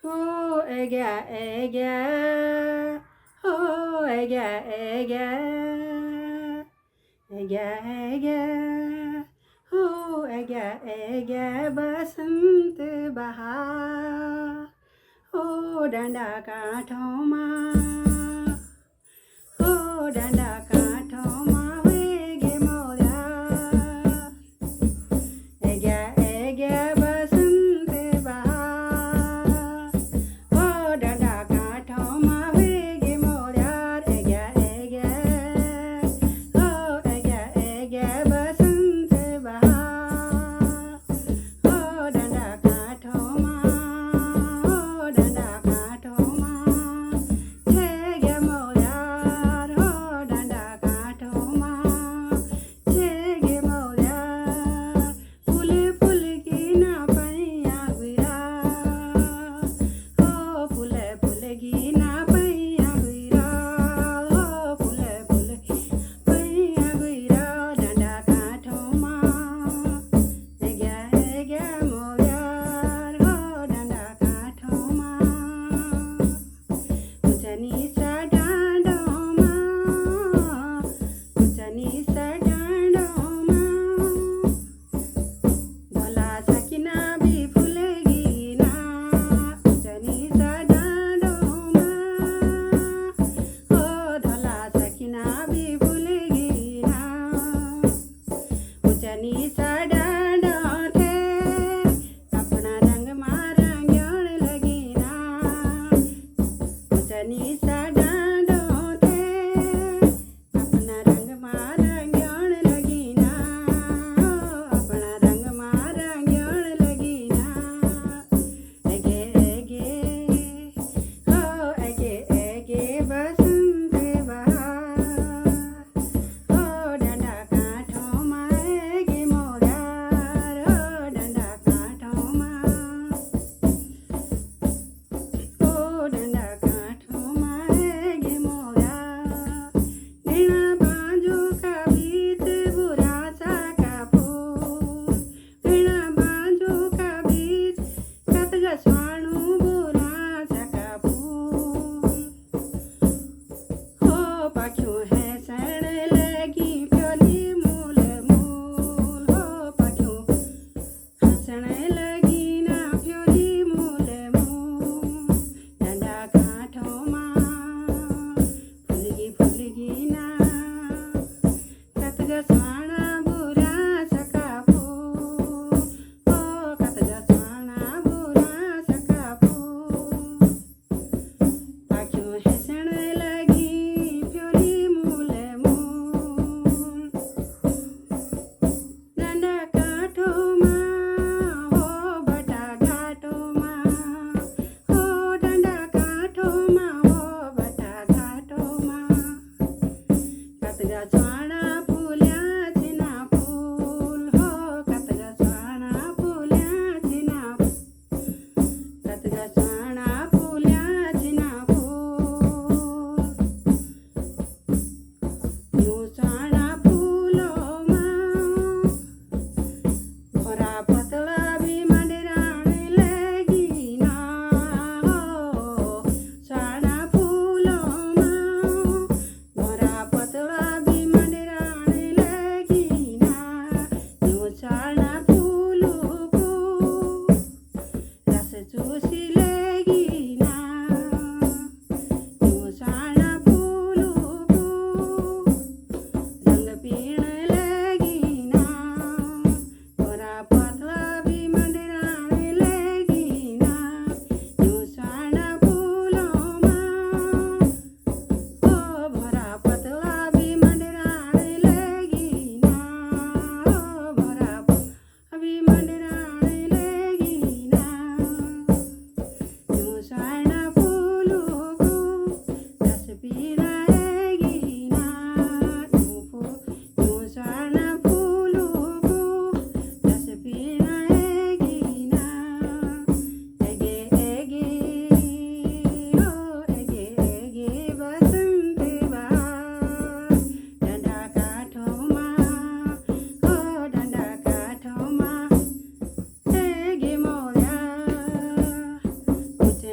हो एग्या एग्या हो एग्या एग्या एग्या एग्या हो एग्या एग्या बसन्त बहार हो डाँडा काठोमा हो डाँडा काठोमा वेगे मौला एग्या एग्या बसन्त बहार हो डाँडा काठोमा वेगे मौला एग्या एग्या हो एग्या एग्या बसन्त बहार हो डाँडा काठोमा छेग्या मौला हो डाँडा काठोमा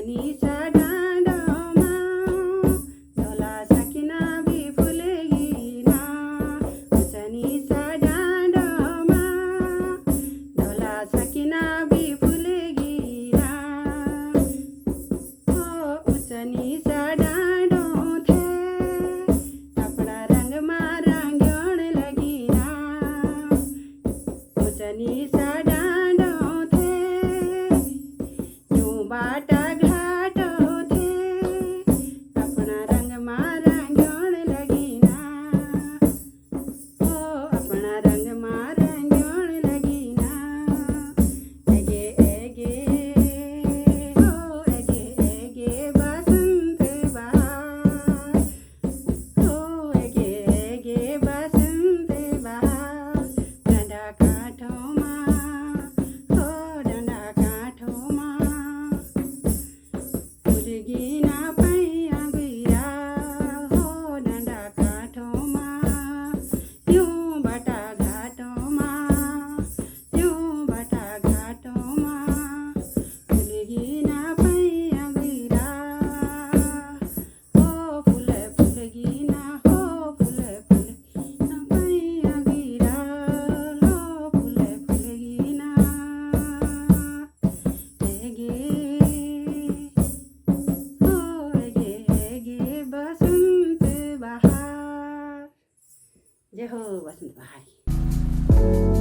निसा डाँडोमा ढोला सकिना बि फुलगिना उच निसा डाँडोमा ढोला सकिना बि फुलगिना ओ उच निसा डाँडो थे अपना रंगमा रंग्योण लगिना उच निसा डाँडो थे यूं बाटा घाटो थे अपना रंगमा रंग्योण लगिना ओ अपना रंगमा रंग्योण लगिना एगे एगे ओ एगे एगे बसंत बहार ओ एगे एगे बसंत बहार डंडा काठोमा ओ डंडा काठोमा फुलगिना पैया गइरा हो डंडा काठोमा यूं बटा घाटोमा फुलगिना पैया गइरा हो फुल फुलगिना हो फुल फुलगिना पैया गइरा हो फुल फुलगिना एगे ओ एगे एगे बसंत बहार जय हो बसंत बहार की।